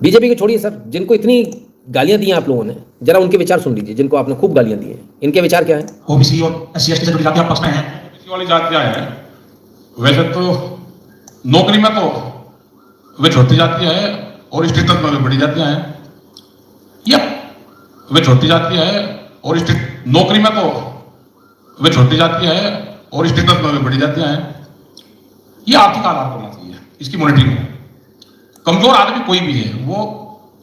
BJP को छोड़िए sir, जिनको इतनी गालियां दी हैं आप लोगों ने, जरा उनके विचार सुन लीजिए। जिनको आपने खूब गालियां दी हैं, इनके विचार क्या हैं? ओबीसी और एससी एसटी से जुड़ी जातियां पक्ष में हैं। ओबीसी वाली जातियां हैं, वैसे तो नौकरी में तो वे छोटी जातियां हैं और स्टेटस में वे बड़ी जातियां हैं। या वे छोटी जातियां हैं और नौकरी में तो वे छोटी जातियां हैं और स्टेटस में वे बड़ी जातियां हैं। ये आर्थिक आधार होना चाहिए इसकी मॉनिटरिंग में। कमजोर आदमी कोई भी है, वो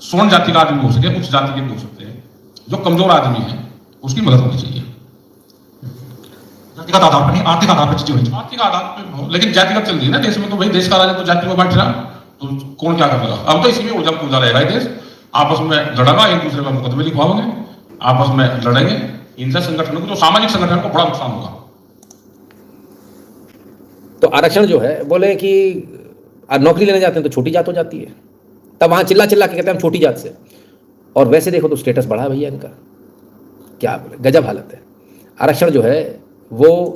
स्वर्ण जाति का आदमी हो सके, उच्च जाति के भी हो सकते हैं, जो कमजोर आदमी है उसकी मदद होनी चाहिए। जातिगत आधार पर नहीं, आर्थिक आधार पर चीजें होनी चाहिए। आर्थिक आधार पे, लेकिन जातिगत चल रही है ना देश में, तो भाई देश का राजा तो जाति में बांट रहा, तो कौन क्या करेगा? अब तो इसी में उलझा कूदा रहेगा देश, आपस में लड़ेगा, एक दूसरे का मुकदमे लिखवाओगे, आपस में लड़ेंगे। इनसे संगठनों को, जो सामाजिक संगठन को बड़ा नुकसान होगा। तो आरक्षण जो है, बोले कि नौकरी लेने जाते हैं तो छोटी जात हो जाती है, तब वहां चिल्ला चिल्ला के कहते हैं हम छोटी जात से, और वैसे देखो तो स्टेटस बढ़ा है भैया इनका। क्या बोले, गजब हालत है। आरक्षण जो है वो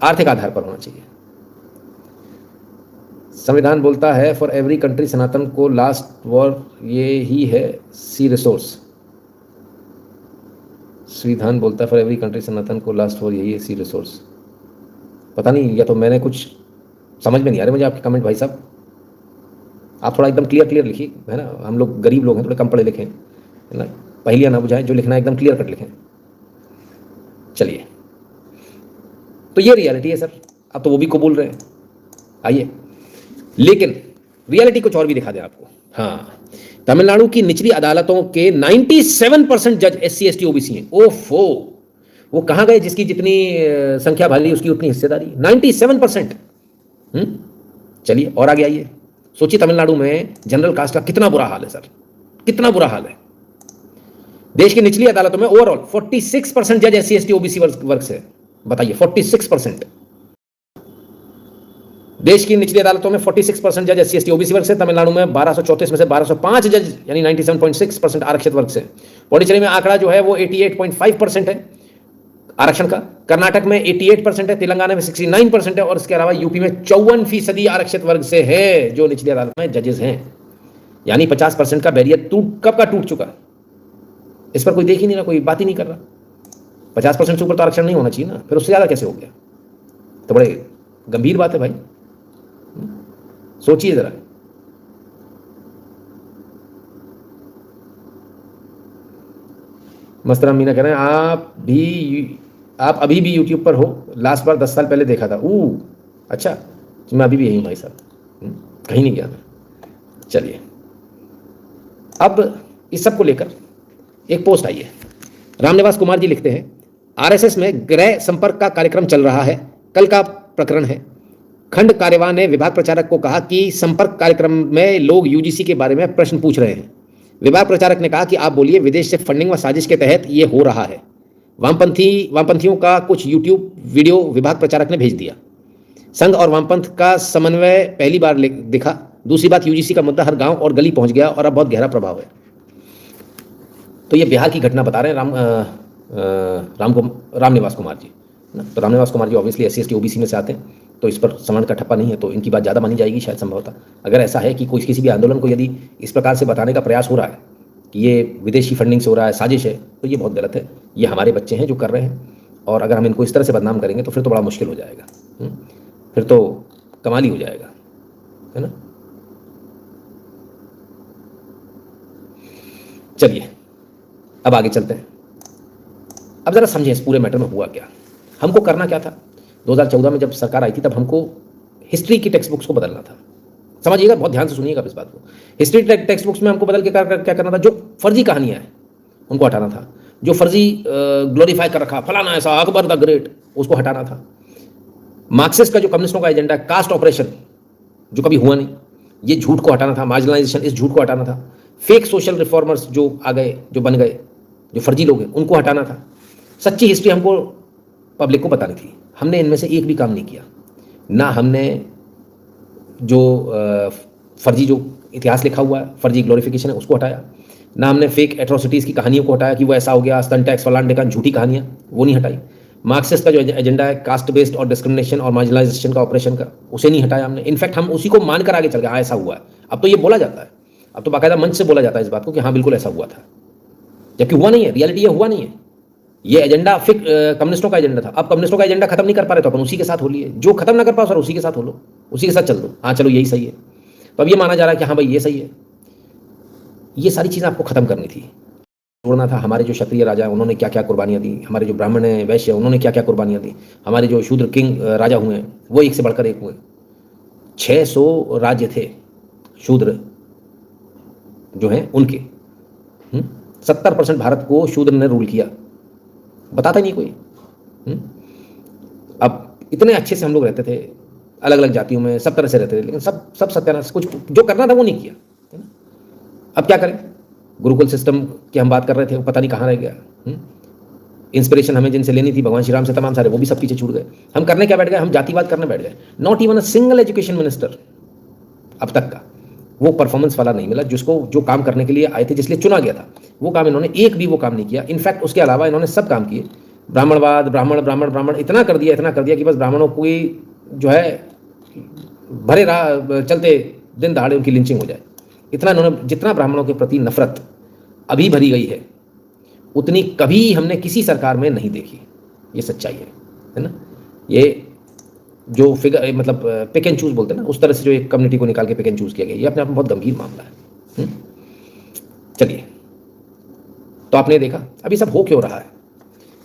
आर्थिक आधार पर होना चाहिए। संविधान बोलता है फॉर एवरी कंट्री सनातन को लास्ट वॉर ये ही है सी रिसोर्स। संविधान बोलता है फॉर एवरी कंट्री सनातन को लास्ट वॉर यही है सी रिसोर्स। पता नहीं, या तो मैंने कुछ समझ में नहीं आ रहा मुझे आपके कमेंट भाई साहब। आप थोड़ा एकदम क्लियर लिखिए, है ना। हम लोग गरीब लोग हैं, थोड़े कम पढ़े लिखे हैं, है ना। पहेलियां ना बुझाएं, जो लिखना है एकदम क्लियर कट लिखें। चलिए, तो ये रियलिटी है सर। अब तो वो भी कबूल रहे हैं। आइए, लेकिन रियलिटी कुछ और भी दिखा दें आपको। हाँ, तमिलनाडु की निचली अदालतों के 97% जज SC ST OBC हैं। ओफो, वो कहाँ गए जिसकी जितनी संख्या भारी उसकी उतनी हिस्सेदारी? 97%। चलिए और आगे आइए। सोचिए तमिलनाडु में जनरल कास्ट का कितना बुरा हाल है सर, कितना बुरा हाल है। देश की निचली अदालतों में ओवरऑल 46% जज SC ST OBC वर्ग से। बताइए, 46%। देश की निचली अदालतों में 46% जज SC ST OBC वर्ग से। तमिलनाडु में 1234 में से 1205 जज यानी 97.6% आरक्षित वर्ग से। पौडीचेरी में आंकड़ा जो है वो 88.5% है आरक्षण का। कर्नाटक में 88% है, तेलंगाना में 69% है, और इसके अलावा यूपी में 54% आरक्षित वर्ग से है जो निचली अदालत में जजेस हैं। यानी 50% का बैरियर कब का टूट चुका। इस पर कोई देख ही नहीं रहा, कोई बात ही नहीं कर रहा। 50% से ऊपर तो आरक्षण नहीं होना चाहिए ना, फिर उससे ज़्यादा कैसे हो गया? तो बड़े गंभीर बात है भाई, सोचिए जरा। मस्तराम मीना कह रहे हैं आप अभी भी यूट्यूब पर हो? लास्ट बार 10 साल पहले देखा था। अच्छा, मैं अभी भी यही हूँ भाई साहब, कहीं नहीं गया मैं। चलिए, अब इस सब को लेकर एक पोस्ट आई है। रामनिवास कुमार जी लिखते हैं, RSS में गृह संपर्क का कार्यक्रम चल रहा है, कल का प्रकरण है। खंड कार्यवाह ने विभाग प्रचारक को कहा कि संपर्क कार्यक्रम में लोग UGC के बारे में प्रश्न पूछ रहे हैं। विभाग प्रचारक ने कहा कि आप बोलिए, विदेश से फंडिंग व साजिश के तहत ये हो रहा है। वामपंथियों का कुछ यूट्यूब वीडियो विभाग प्रचारक ने भेज दिया। संघ और वामपंथ का समन्वय पहली बार दिखा। दूसरी बात, UGC का मुद्दा हर गांव और गली पहुंच गया और अब बहुत गहरा प्रभाव है। तो ये बिहार की घटना बता रहे हैं रामनिवास कुमार जी ना। तो Ramniwas Kumar ji obviously SC ST OBC में से आते हैं, तो इस पर सवर्ण का ठप्पा नहीं है, तो इनकी बात ज़्यादा मानी जाएगी शायद, संभवतः। अगर ऐसा है कि कोई किसी भी आंदोलन को यदि इस प्रकार से बताने का प्रयास हो रहा है कि ये विदेशी फंडिंग से हो रहा है, साजिश है, तो ये बहुत गलत है। ये हमारे बच्चे हैं जो कर रहे हैं, और अगर हम इनको इस तरह से बदनाम करेंगे तो फिर तो बड़ा मुश्किल हो जाएगा। फिर तो कमाल ही हो जाएगा, है ना। चलिए, अब आगे चलते हैं। अब जरा समझें इस पूरे मैटर में हुआ क्या। हमको करना क्या था? 2014 में जब सरकार आई थी, तब हमको हिस्ट्री की टेक्स्ट बुक्स को बदलना था। समझिएगा, बहुत ध्यान से सुनिएगा इस बात को। हिस्ट्री टेक्स्ट बुक्स में हमको बदल के क्या करना था? जो फर्जी कहानियां हैं उनको हटाना था। जो फर्जी ग्लोरीफाई कर रखा, फलाना ऐसा, अकबर द ग्रेट, उसको हटाना था। मार्क्सिस्ट का जो कम्युनिस्टों का एजेंडा है, कास्ट ऑपरेशन, जो कभी हुआ नहीं, ये झूठ को हटाना था। मार्जिनलाइजेशन, इस झूठ को हटाना था। फेक सोशल रिफॉर्मर्स जो आ गए, जो बन गए, जो फर्जी लोग हैं, उनको हटाना था। सच्ची हिस्ट्री हमको पब्लिक को बतानी थी। हमने इनमें से एक भी काम नहीं किया। ना हमने जो फर्जी जो इतिहास लिखा हुआ है, फर्जी ग्लोरिफिकेशन है, उसको हटाया। ना हमने फेक एट्रोसिटीज़ की कहानियों को हटाया कि वो ऐसा हो गया, स्तन टैक्स फलान ढेकान, झूठी कहानियाँ, वो नहीं हटाई। मार्क्सिस्ट का जो एजेंडा है कास्ट बेस्ड और डिस्क्रिमिनेशन और मार्जिनलाइजेशन का ऑपरेशन का, उसे नहीं हटाया हमने। इनफैक्ट हम उसी को मानकर आगे चल गए, हाँ ऐसा हुआ है। अब तो ये बोला जाता है, अब तो बाकायदा मंच से बोला जाता है इस बात को कि हाँ बिल्कुल ऐसा हुआ था, जबकि हुआ नहीं है। रियलिटी ये हुआ नहीं है। ये एजेंडा कम्युनिस्टों का एजेंडा था। अब कम्युनिस्टों का एजेंडा खत्म नहीं कर पा रहे तो अपन उसी के साथ हो लिए। जो खत्म ना कर पाओ सर उसी के साथ हो लो, उसी के साथ चल दो, हाँ चलो यही सही है। तो अब ये माना जा रहा है कि हाँ भाई ये सही है। ये सारी चीज़ें आपको खत्म करनी थी, छोड़ना था। हमारे जो क्षत्रिय राजा हैं उन्होंने क्या क्या कुर्बानियाँ दी, हमारे जो ब्राह्मण हैं वैश्य उन्होंने क्या क्या कुर्बानियाँ दी, हमारे जो शूद्र किंग राजा हुए हैं वो एक से बढ़कर एक हुए। 600 राज्य थे शूद्र जो हैं उनके, 70% भारत को शूद्र ने रूल किया, बताता नहीं कोई। अब इतने अच्छे से हम लोग रहते थे, अलग अलग जातियों में सब तरह से रहते थे, लेकिन सब सत्यानाश, कुछ जो करना था वो नहीं किया, है ना। अब क्या करें? गुरुकुल सिस्टम की हम बात कर रहे थे, वो पता नहीं कहाँ रह गया। इंस्पिरेशन हमें जिनसे लेनी थी भगवान श्री राम से तमाम सारे, वो भी सब पीछे छूट गए। हम करने क्या बैठ गए? हम जातिवाद करने बैठ गए। Not even a single education minister अब तक का वो परफॉर्मेंस वाला नहीं मिला जिसको, जो काम करने के लिए आए थे, जिसलिए चुना गया था, वो काम इन्होंने एक भी वो काम नहीं किया। इनफैक्ट उसके अलावा इन्होंने सब काम किए। ब्राह्मणवाद, ब्राह्मण ब्राह्मण ब्राह्मण इतना कर दिया कि बस ब्राह्मणों को जो है भरे राह चलते दिन दहाड़े उनकी लिंचिंग हो जाए। इतना इन्होंने, जितना ब्राह्मणों के प्रति नफरत अभी भरी गई है उतनी कभी हमने किसी सरकार में नहीं देखी। ये सच्चाई है ना। ये जो फिगर, मतलब पिक एंड चूज बोलते हैं ना, उस तरह से जो एक कम्युनिटी को निकाल के पिक एंड चूज किया गया, ये अपने आप में बहुत गंभीर मामला है। चलिए, तो आपने देखा अभी सब हो क्यों रहा है।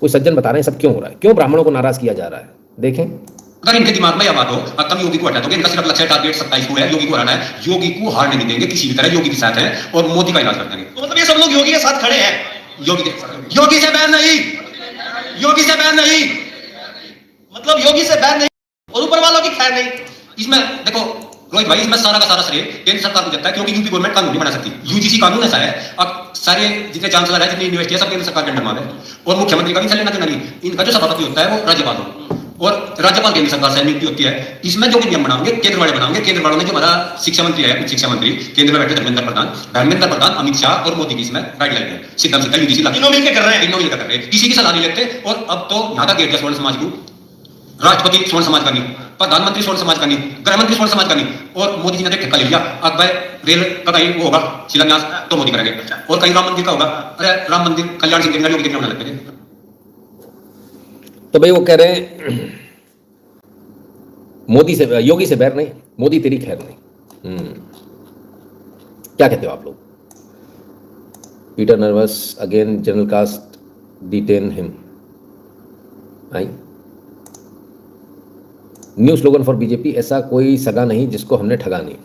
कोई सज्जन बता रहे हैं सब क्यों हो रहा है, क्यों ब्राह्मणों को नाराज किया जा रहा है। देखें, अगर इनके दिमाग में यह बात हो अब योगी को हटा दोगे, इनका सिर्फ लक्ष्य टारगेट 27 को है, योगी को हराना है, योगी को हारने नहीं देंगे किसी भी तरह, योगी के साथ है और मोदी का इलाज कर देंगे। तो मतलब ये सब लोग योगी के साथ खड़े हैं, योगी से बैन नहीं, योगी से बैन नहीं, मतलब योगी से बैन नहीं और ऊपर वालों की खैर नहीं। इसमें देखो रोहित भाई, इसमें सारा का सारा श्रेय केंद्र सरकार को देता है, क्योंकि यूपी गवर्नमेंट कानून नहीं बना सकती। यूजीसी कानून ऐसा है, अब सारे जितने चांसलर है, जितनी यूनिवर्सिटी है, सब केंद्र सरकार के अंडर में है और मुख्यमंत्री का भी लेना देना नहीं। इनका जो सभापति होता है वो राज्यपाल हो और राज्यपाल केंद्र सरकार से नियुक्ति होती है। इसमें जो भी नियम बनाओगे केंद्र वाले बनाओगे। केंद्र वालों में जो हमारा शिक्षा मंत्री है, उच्च शिक्षा मंत्री केंद्र में बैठे धर्मेंद्र प्रधान, अमित शाह और मोदी की इसमें गाइडलाइन है, सीधा सीधा यूजीसी तीनों मिलकर कर रहे हैं, तीनों मिलकर कर रहे हैं, किसी की सलाह नहीं लेते। और अब तो यहाँ तक गेट स्वर्ण समाज को, राष्ट्रपति स्वर्ण समाज का नहीं, प्रधानमंत्री स्वर्ण समाज का नहीं, गृह मंत्री स्वर्ण समाज का नहीं, और मोदी जी ने ठेका ले लिया। अब भाई रेल का कहीं वो होगा शिलान्यास तो मोदी करेंगे, और कहीं राम मंदिर का होगा, अरे राम मंदिर कल्याण सिंह योगी कितने बना लेते हैं। तो भाई वो कह रहे हैं मोदी से, योगी से बैर नहीं, मोदी तेरी खैर नहीं। क्या कहते हो आप लोग? Peter nervous again, general caste detain him. I knew slogan for BJP, ऐसा कोई सगा नहीं जिसको हमने ठगा नहीं।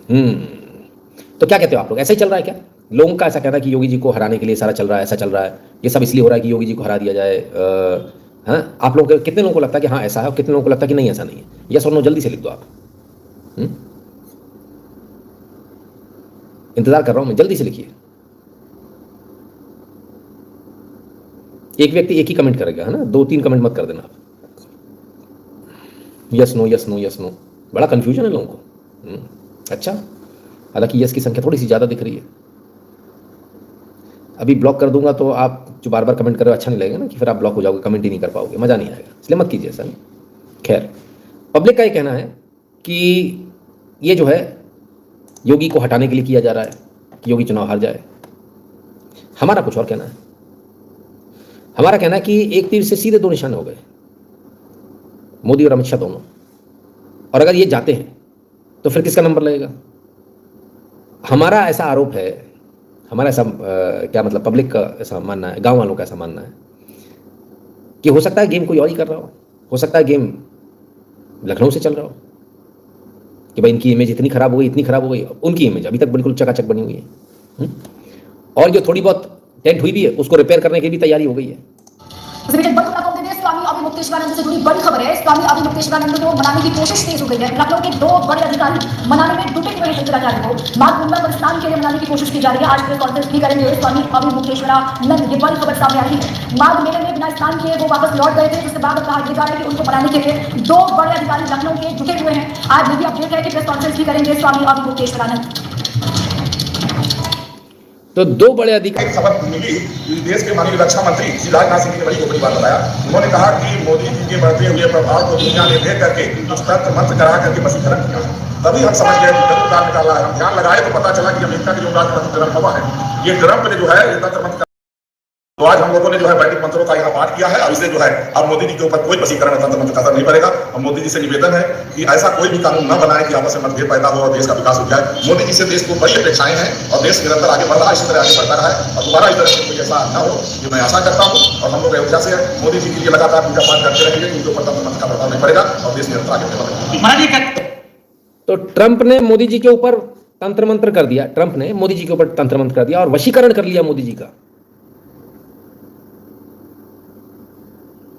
तो क्या कहते हो आप लोग? ऐसा ही चल रहा है क्या? लोगों का ऐसा कहना है कि योगी जी को हराने के लिए सारा चल रहा है, ऐसा चल रहा है, ये सब इसलिए हो रहा है कि योगी जी को हरा दिया जाए। हाँ, आप लोगों के कितने लोगों को लगता है कि हाँ ऐसा है और कितने लोगों को लगता है कि नहीं ऐसा नहीं है? यस और नो जल्दी से लिख दो आप। इंतजार कर रहा हूं मैं, जल्दी से लिखिए। एक व्यक्ति एक ही कमेंट करेगा, है ना, 2-3 कमेंट मत कर देना आप। Yes no yes no yes no, बड़ा कंफ्यूजन है लोगों को। अच्छा, हालांकि यस की संख्या थोड़ी सी ज़्यादा दिख रही है। अभी ब्लॉक कर दूंगा तो आप जो बार बार कमेंट कर रहे हो अच्छा नहीं लगेगा ना, कि फिर आप ब्लॉक हो जाओगे, कमेंट ही नहीं कर पाओगे, मज़ा नहीं आएगा, इसलिए मत कीजिए सर। खैर, पब्लिक का ये कहना है कि ये जो है योगी को हटाने के लिए किया जा रहा है कि योगी चुनाव हार जाए। हमारा कुछ और कहना है। हमारा कहना है कि एक तीर से सीधे 2 निशाने हो गए, मोदी और अमित शाह दोनों। और अगर ये जाते हैं तो फिर किसका नंबर लगेगा? हमारा ऐसा आरोप है, हमारा ऐसा क्या मतलब पब्लिक का ऐसा मानना है, गांव वालों का ऐसा मानना है कि हो सकता है गेम कोई और ही कर रहा हो सकता है गेम लखनऊ से चल रहा हो कि भाई इनकी इमेज इतनी खराब हो गई, इतनी खराब हो गई। उनकी इमेज अभी तक बिल्कुल चकाचक बनी हुई है, और जो थोड़ी बहुत टेंट हुई भी है उसको रिपेयर करने की भी तैयारी हो गई है। स्वामी अभी मुक्तेश्वरानंद से जुड़ी बड़ी खबर है। स्वामी अभी मुक्तेश्वरानंद को मनाने की कोशिश तेज हो गई है। लखनऊ के 2 बड़े अधिकारी मनाने में जुटे हुए हैं शंकराचार्य को। माघ पूर्णिमा पर स्नान के लिए मनाने की कोशिश की जा रही है। आज प्रेस कॉन्फ्रेंस भी करेंगे स्वामी अभी मुक्तेश्वरानंद। ये बड़ी खबर सामने आई है। माघ मेले में बिना स्नान किए वो वापस लौट गए थे, जिसके बाद कहा जा रहा है कि उनको मनाने के लिए 2 बड़े अधिकारी लखनऊ के जुटे हुए हैं। आज ये भी अपडेट है कि प्रेस कॉन्फ्रेंस भी करेंगे स्वामी अभी मुक्तेश्वरानंद। तो दो बड़े अधिकारी एक खबर मिली कि देश के माननीय रक्षा मंत्री श्री राजनाथ सिंह ने बड़ी गोपनीय बात बताया। उन्होंने कहा कि मोदी जी के बढ़ते हुए प्रभाव को दुनिया ने देख करके कुछ तंत्र मंत्र करा करके वशीकरण किया। तभी हम समझ गए कि जरूर काम निकाला है। हम ध्यान लगाए तो पता चला कि अमेरिका के जो राष्ट्रपति ट्रंप हुआ है, ये ट्रंप ने जो है ये तंत्र मंत्र, तो आज हम लोगों ने जो है वैदिक मंत्रों का यहाँ पाठ किया है और इसलिए जो है अब मोदी जी के ऊपर कोई वशीकरण तंत्र मंत्र का असर नहीं पड़ेगा। और मोदी जी से निवेदन है कि ऐसा कोई भी कानून न बनाए कि आपस में मतभेद पैदा हो और देश का विकास हो जाए। मोदी जी से देश को बड़ी अपेक्षाएं हैं और देश निरंतर आगे बढ़ रहा है, इसी तरह आगे बढ़ता रहा है और दोबारा इस तरह से कोई ऐसा न हो, ये मैं आशा करता हूँ। और हम लोग अयोध्या से मोदी जी के लिए लगातार पूजा पाठ करते रहेंगे, उनके ऊपर तंत्र मंत्र का प्रभाव नहीं पड़ेगा और देश निरंतर आगे बढ़ेगा। तो ट्रंप ने मोदी जी के ऊपर तंत्र मंत्र कर दिया, ट्रंप ने मोदी जी के ऊपर तंत्र मंत्र कर दिया और वशीकरण कर लिया मोदी जी का,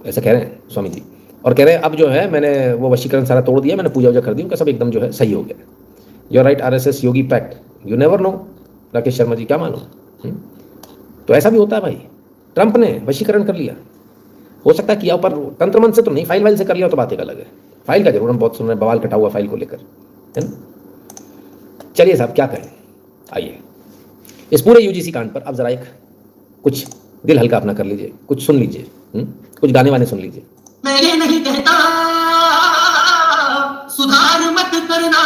ऐसा कह रहे हैं स्वामी जी। और कह रहे हैं अब जो है मैंने वो वशीकरण सारा तोड़ दिया, मैंने पूजा वूजा कर दी, उनका सब एकदम जो है सही हो गया। Your right RSS Yogi pact, you never know. Rakesh Sharma ji क्या मालूम। तो ऐसा भी होता है भाई, ट्रंप ने वशीकरण कर लिया, हो सकता है किया, पर तंत्र मंत्र से तो नहीं, फाइल वाइल से कर लिया तो बात एक अलग है। फाइल का जरूर हम बहुत सुन रहे हैं, बवाल कटा हुआ फाइल को लेकर, है ना। चलिए साहब क्या कहें, आइए इस पूरे यूजीसी कांड पर अब जरा एक कुछ दिल हल्का अपना कर लीजिए, कुछ सुन लीजिए, कुछ गाने वाने सुन लीजिए। मैं नहीं कहता सुधार मत करना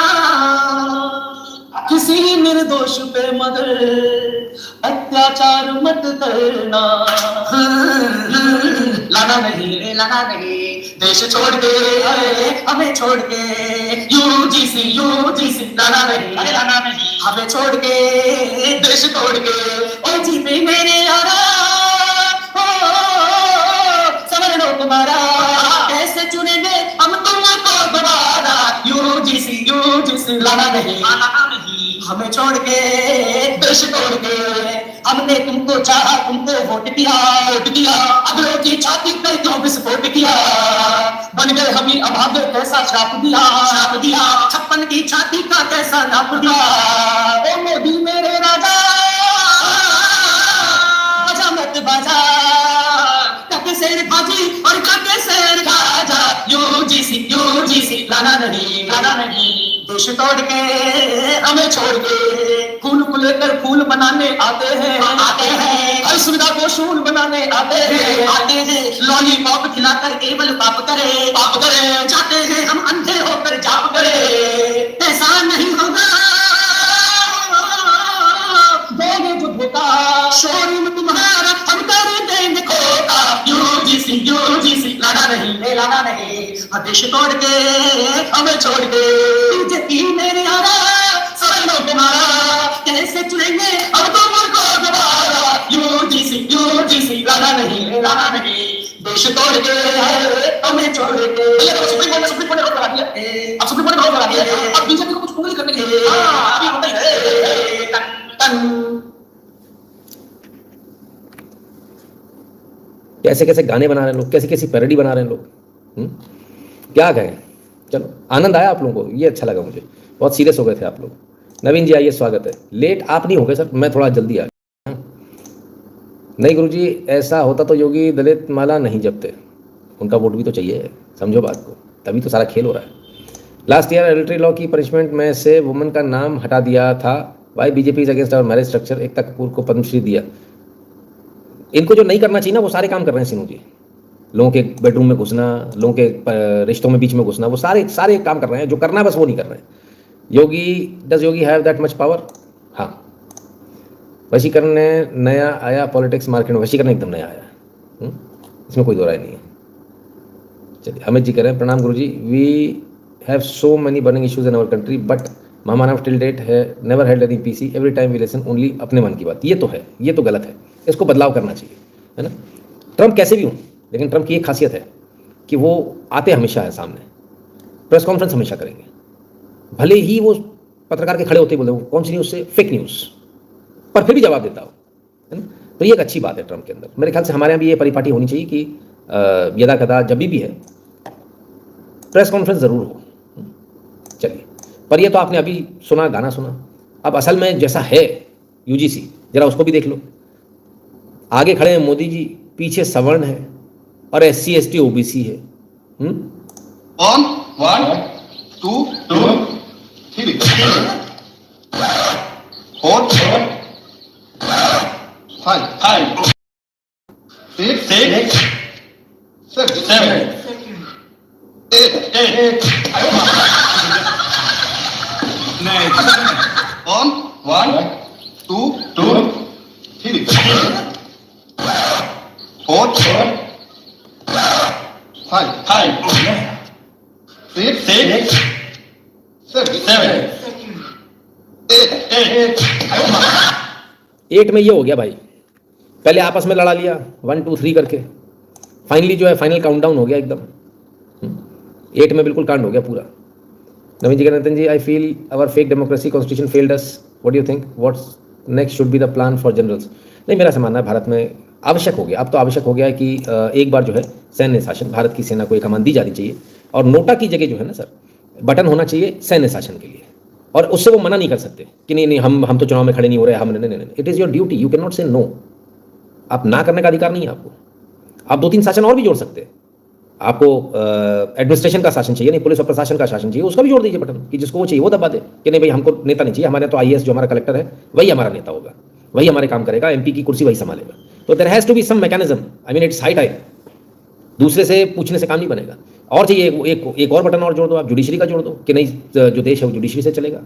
किसी निर्दोष पे, मगर अत्याचार मत करना। लाना नहीं देश छोड़ के, हमें छोड़ के, यूजीसी लाना नहीं हमें छोड़ के, देश छोड़ के। ओ जी पे मेरे यारा तुम्हारा कैसे चुनेंगे हम तुमको दोबारा। यूजीसी लाना नहीं हमें छोड़ के, देश तोड़ के। हमने तुमको चाहा, तुमको वोट किया, अगलों की छाती पे क्यों विस्फोट किया। बन गए हम ही अभागे, कैसा श्राप दिया 56 की छाती का कैसा नाप दिया। ओ मोदी मेरे राजा आजा मत बाजा, शेर बाजी और काके शेर खाजा। यूजीसी लाना नहीं देश तोड़ के, हमें छोड़ के। फूल को लेकर फूल बनाने आते हैं हर सुविधा को शूल बनाने आते हैं। लॉलीपॉप खिलाकर केवल पाप करे चाहते हैं हम अंधे होकर जाप करे। ऐसा नहीं होगा, दोगे जो धोखा, शोरूम तुम्हारा हम कर देंगे खोखा। यूजीसी लाना नहीं देश तोड़ के, हमें छोड़ के। तुझे मेरे यारा समझ लो तुम्हारा कैसे चुनेंगे अब तुमको दोबारा। यूजीसी लाना नहीं देश तोड़ के, हमें छोड़ के। सुप्रीम कोर्ट ने रोक लगा दिया, अब सुप्रीम कोर्ट ने रोक लगा दिया, अब बीजेपी को कुछ कुंडली करने के लिए अभी होता है। कैसे कैसे गाने बना रहे हैं लोग, कैसी कैसी पैरोडी बना रहे हैं लोग। क्या कहें, चलो आनंद आया आप लोगों को, ये अच्छा लगा मुझे। बहुत सीरियस हो गए थे आप लोग। नवीन जी आइए, स्वागत है। लेट आप नहीं हो गए सर, मैं थोड़ा जल्दी आ गया। नहीं गुरुजी, ऐसा होता तो योगी दलित माला नहीं जपते, उनका वोट भी तो चाहिए, समझो बात को, तभी तो सारा खेल हो रहा है। लास्ट ईयर एडल्ट्री लॉ की पनिशमेंट में से वुमन का नाम हटा दिया था। Why BJP is against our marriage structure. Ekta Kapoor को पद्मश्री दिया। इनको जो नहीं करना चाहिए ना वो सारे काम कर रहे हैं सिनू जी। लोगों के बेडरूम में घुसना, लोगों के रिश्तों में बीच में घुसना, वो सारे काम कर रहे हैं। जो करना है बस वो नहीं कर रहे हैं। Does Yogi have that much power? हाँ, वशीकरण नया आया पॉलिटिक्स मार्केट में, वशीकरण एकदम नया आया, इसमें कोई दो राय नहीं है। चलिए अमित जी कह रहे हैं, प्रणाम गुरुजी, we have so many burning issues in our country but महामानव टिल डेट है never held any PC, every time we listen only अपने मन की बात। ये तो है, ये तो गलत है, इसको बदलाव करना चाहिए, है ना। ट्रंप कैसे भी हों, लेकिन ट्रंप की एक खासियत है कि वो आते हमेशा है सामने, प्रेस कॉन्फ्रेंस हमेशा करेंगे, भले ही वो पत्रकार के खड़े होते बोलते कौन सी न्यूज़ से, फेक न्यूज़, पर फिर भी जवाब देता हो, है ना। तो ये एक अच्छी बात है ट्रंप के अंदर। मेरे ख्याल से हमारे यहाँ भी ये परिपाटी होनी चाहिए कि यदा कदा जब भी है प्रेस कॉन्फ्रेंस ज़रूर हो। चलिए, पर ये तो आपने अभी सुना, गाना सुना। अब असल में जैसा है यूजीसी, जरा उसको भी देख लो। आगे खड़े हैं मोदी जी, पीछे सवर्ण है और SC ST OBC है। 1 2 3 4 5 6 7 8 on 1 2 3 4 5 6 7 8 8 में ये हो गया भाई, पहले आपस में लड़ा लिया 1 2 3 करके, फाइनली जो है फाइनल काउंटडाउन हो गया एकदम। 8 में बिल्कुल कांड हो गया पूरा। Naveen ji, Nitin ji, I feel our fake democracy constitution failed us, what do you think, what's next should be the plan for generals. नहीं, मेरा ऐसा मानना है भारत में आवश्यक हो गया, अब तो आवश्यक हो गया है कि एक बार जो है सैन्य शासन, भारत की सेना को एक कमान दी जानी चाहिए, और नोटा की जगह जो है ना सर, बटन होना चाहिए सैन्य शासन के लिए, और उससे वो मना नहीं कर सकते कि नहीं हम तो चुनाव में खड़े नहीं हो रहे, हम नहीं, it is your duty, you can not से नो। आप ना करने का अधिकार नहीं है आपको। आप 2-3 शासन और भी जोड़ सकते हैं। आपको एडमिनिस्ट्रेशन का शासन चाहिए, नहीं पुलिस और प्रशासन का शासन चाहिए, उसका भी जोड़ दीजिए बटन, कि जिसको वो चाहिए वो दबा दे, कि नहीं भाई हमको नेता नहीं चाहिए, हमारे तो IAS जो हमारा कलेक्टर है वही हमारा नेता होगा, वही हमारे काम करेगा, MP की कुर्सी वही संभालेगा। तो there has to be some mechanism, I mean it's high time. दूसरे से पूछने से काम नहीं बनेगा। और चाहिए एक और बटन और जोड़ दो, आप जुडिशरी का जोड़ दो, कि नहीं जो देश है वो जुडिशरी से चलेगा।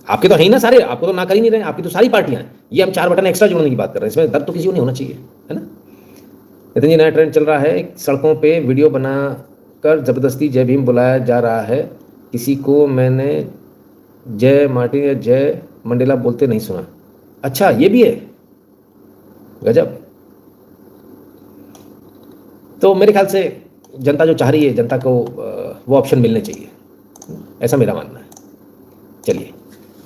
आपके तो है ही ना सारे, आपको तो ना कर ही नहीं रहे, आपकी तो सारी पार्टियां हैं। ये हम 4 बटन एक्स्ट्रा जोड़ने की बात कर रहे हैं, इसमें दर्द तो किसी को नहीं होना चाहिए, है ना। नितिन जी, नया ट्रेंड चल रहा है, सड़कों पे वीडियो बनाकर जबरदस्ती जय भीम बुलाया जा रहा है। किसी को मैंने जय मार्टिन या जय मंडेला बोलते नहीं सुना। अच्छा, ये भी है, गजब। तो मेरे ख्याल से जनता जो चाह रही है, जनता को वो ऑप्शन मिलने चाहिए, ऐसा मेरा मानना है। चलिए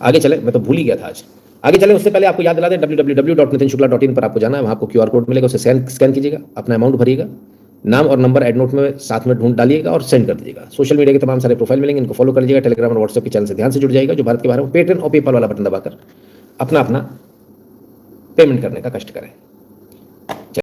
आगे चले, मैं तो भूल ही गया था आज। आगे चले उससे पहले आपको याद दिला दें, www.nitinshukla.in पर आपको जाना है, वहाँ आपको QR कोड मिलेगा, उसे स्कैन कीजिएगा, अपना अमाउंट भरिएगा, नाम और नंबर एड नोट में साथ में ढूंढ डालिएगा और सेंड कर दीजिएगा। सोशल मीडिया के तमाम सारे प्रोफाइल मिलेंगे, इनको फॉलो कर लीजिएगा। टेलीग्राम और व्हाट्सएप के चैनल से ध्यान से जुड़ जाएगा, जो भारत के बाहर में पेटीएम और पेपाल वाला बटन दबाकर अपना पेमेंट करने का कष्ट करें।